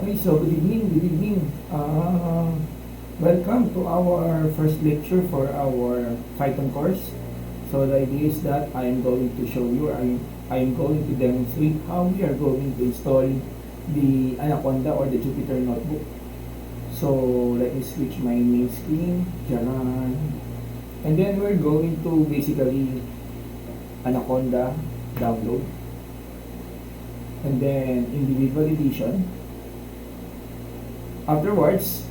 Okay, so good evening, good evening. Welcome to our first lecture for our Python course. So the idea is that I am going to show you, I am going to demonstrate how we are going to install the Anaconda or the Jupyter notebook. So let me switch my main screen, Jaran. And then we're going to basically Anaconda download. And then individual edition. Afterwards,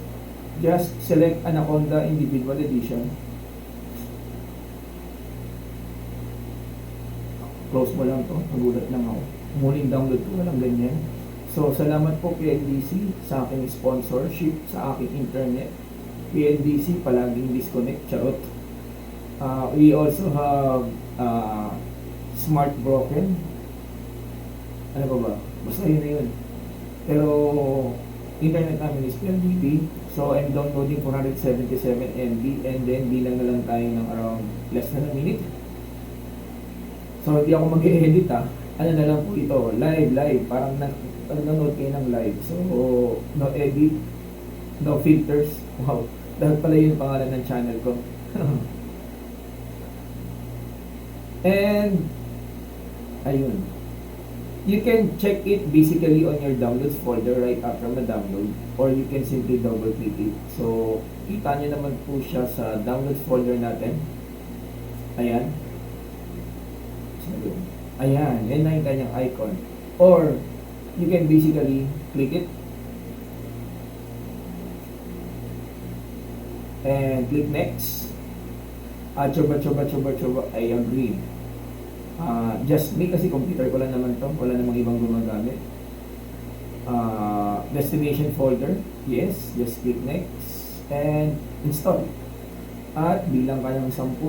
just select Anaconda individual edition. Close mo lang to, nagulat lang ako. Muling download ko, walang ganyan. So, salamat po PNDC sa aking sponsorship sa aking internet. PNDC, palaging disconnect, charot. We also have Smart Broken. Ano ba? Basta yun na yun. Pero, internet namin is PLDT. So, I'm downloading 477 MB and then bilang na lang tayo ng around less than a minute. So, hindi ako mag-e-edit Ano na lang po ito, live. Parang nanonood kayo ng live. So, no edit, no filters. Wow, dahil pala yung pangalan ng channel ko. And, ayun. You can check it basically on your downloads folder right after ma-download, or you can simply double click it. So, kita nyo naman po siya sa downloads folder natin. Ayan. Ayan, yan na yung kanyang icon. Or, you can basically click it. And click next. Choba, I agree. Just me kasi computer ko lang naman to, wala namang ibang gumagamit. Destination folder, yes, just click next and install. At bilang ka ng 10.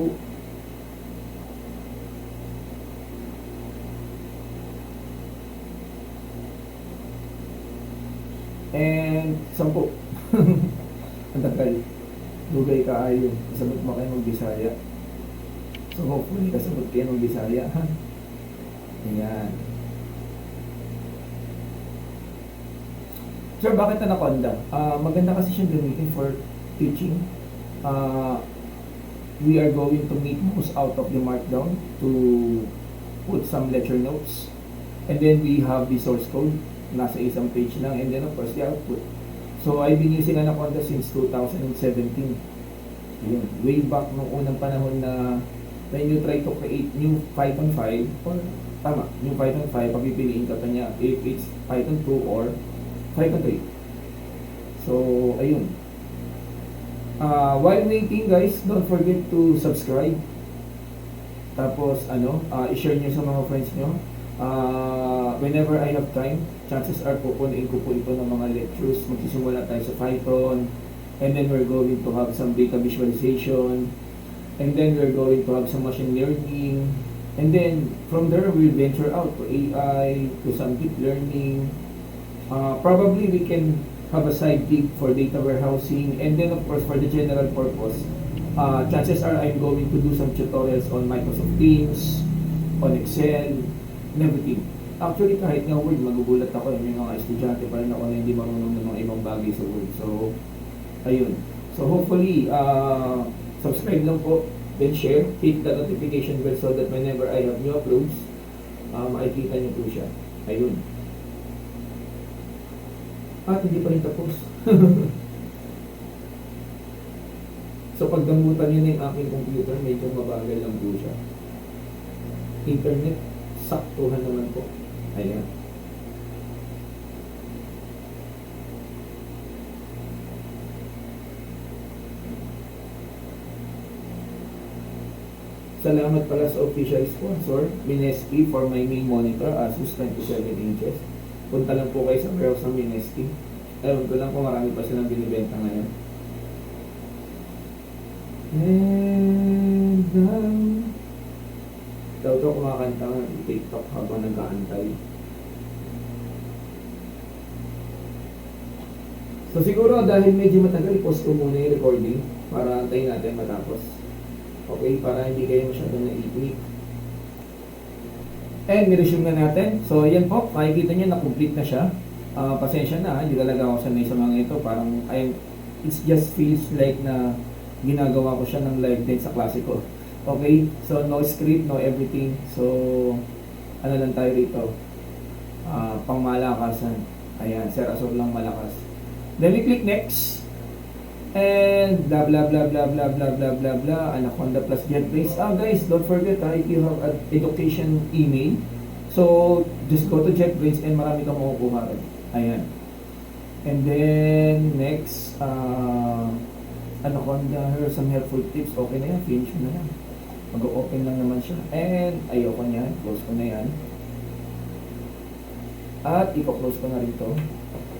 And 10. Ang tagal. Dugay ka ayon. Kasabot mo kayo mag-Bisaya. So hopefully kasabot kayo ng Bisaya, ha? Ayan. Sir, bakit Anaconda? Maganda kasi siyang gamitin for teaching. We are going to make most out of the markdown to put some lecture notes. And then we have the source code. Nasa isang page lang. And then of course the output. So I've been using Anaconda since 2017. Ayun. Way back nung unang panahon na when you try to create new Python 5 or new Python 5, pagpipiliin ka niya if it's Python 2 or Python 3. So, ayun. While waiting guys, don't forget to subscribe. Tapos, i-share nyo sa mga friends nyo. Whenever I have time, chances are pupunuin ko po ito ng mga lectures. Magsisimula tayo sa Python. And then we're going to have some data visualization. And then we're going to have some machine learning. And then from there we'll venture out to AI, to some deep learning. Probably we can have a side gig for data warehousing. And then of course for the general purpose, chances are I'm going to do some tutorials on Microsoft Teams, on Excel, and everything. Actually kahit nga Word, magugulat ako, may mga estudyante pa rin ako na hindi marunong ng mga ibang bagay sa Word. So, ayun. So hopefully, subscribe lang po, then share, hit the notification bell so that whenever I have new uploads, makikita niyo po siya. Ayun. At hindi pa rin tapos. So pag damutan niyo na yung aking computer, medyo mabagal lang po siya. Internet, saktuhan naman po. Ayan. Salamat pala sa official sponsor, Mineski, for my main monitor, Asus 27 inches. Punta lang po kayo sa warehouse ng Mineski. Ewan ko lang kung marami pa silang binibenta ngayon. And daw kumakanta ng TikTok habang nag-aantay. So siguro dahil medyo matagal, post ko muna yung recording para antayin natin matapos. Okay, para hindi kayo masyadong naiipik. And niresume na natin. So, yan po. Makikita nyo na complete na siya. Pasensya na, hindi talaga ako sanay sa mga ito. Parang, it just feels like na ginagawa ko siya ng live din sa klase ko. Okay? So, no script, no everything. So, ano lang tayo rito? Pangmalakasan. Ayan, Sir Azor lang malakas. Then we click next. And blah blah blah blah blah blah blah blah blah. Anaconda plus JetBrains. Guys, don't forget if you have an education email, so just go to JetBrains and marami kang makukuha rin. Ayan. And then next, Anaconda, here are some helpful tips. Okay na yan, finish mo na yan. Mag-open lang naman siya. And ayoko niyan, close ko na yan. At i-close ko na rin to.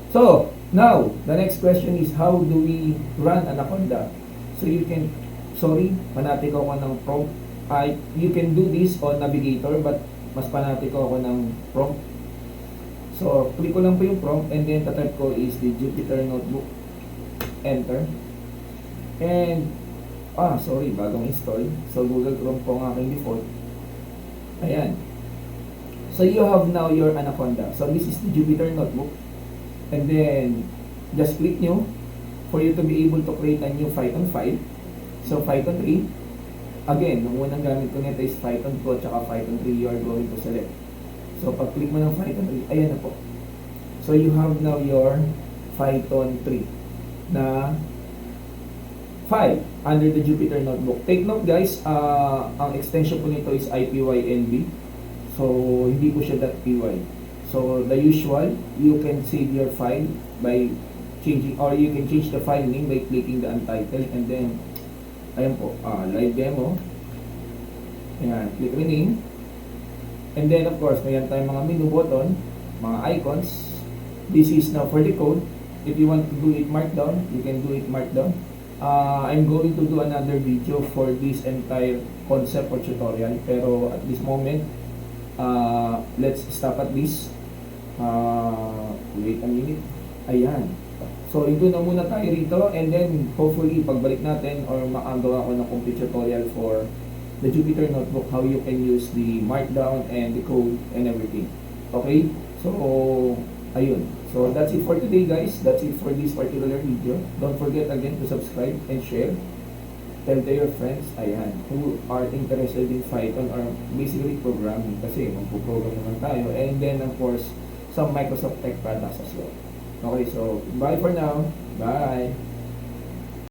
So, now, the next question is how do we run Anaconda? So you can, panatik ako ng prompt. You can do this on Navigator, but mas panatik ako ng prompt. So, click ko lang po yung prompt and then tatype ko is the Jupyter Notebook. Enter. And, bagong install. So, Google Chrome po ang aking default. Ayan. So, you have now your Anaconda. So, this is the Jupyter Notebook. And then, just click nyo for you to be able to create a new Python file. So, Python 3. Again, nung unang gamit ko nito is Python 2 at saka Python 3 you are going to select. So, pag click mo ng Python 3, ayan na po. So, you have now your Python 3 na file under the Jupyter Notebook. Take note guys, ang extension po nito is IPYNB. So, hindi po siya .py. So, the usual, you can save your file by changing, or you can change the file name by clicking the untitled, and then, ayan po, live demo. Ayan, click rename. And then, of course, mayroon tayong mga menu button, mga icons. This is now for the code. If you want to do it markdown, you can do it markdown. I'm going to do another video for this entire concept or tutorial, pero at this moment, let's stop at this. Wait a minute. Ayan. So, ito na muna tayo rito, and then hopefully pagbalik natin or makagawa ko ng complete tutorial for the Jupyter Notebook, how you can use the markdown and the code and everything. Okay? So, ayun. So, that's it for today guys. That's it for this particular video. Don't forget again to subscribe and share. Tell to your friends, ayan, who are interested in Python or basically programming, kasi magpo-program naman tayo. And then, of course, some Microsoft Tech products as well. Okay, so bye for now. Bye.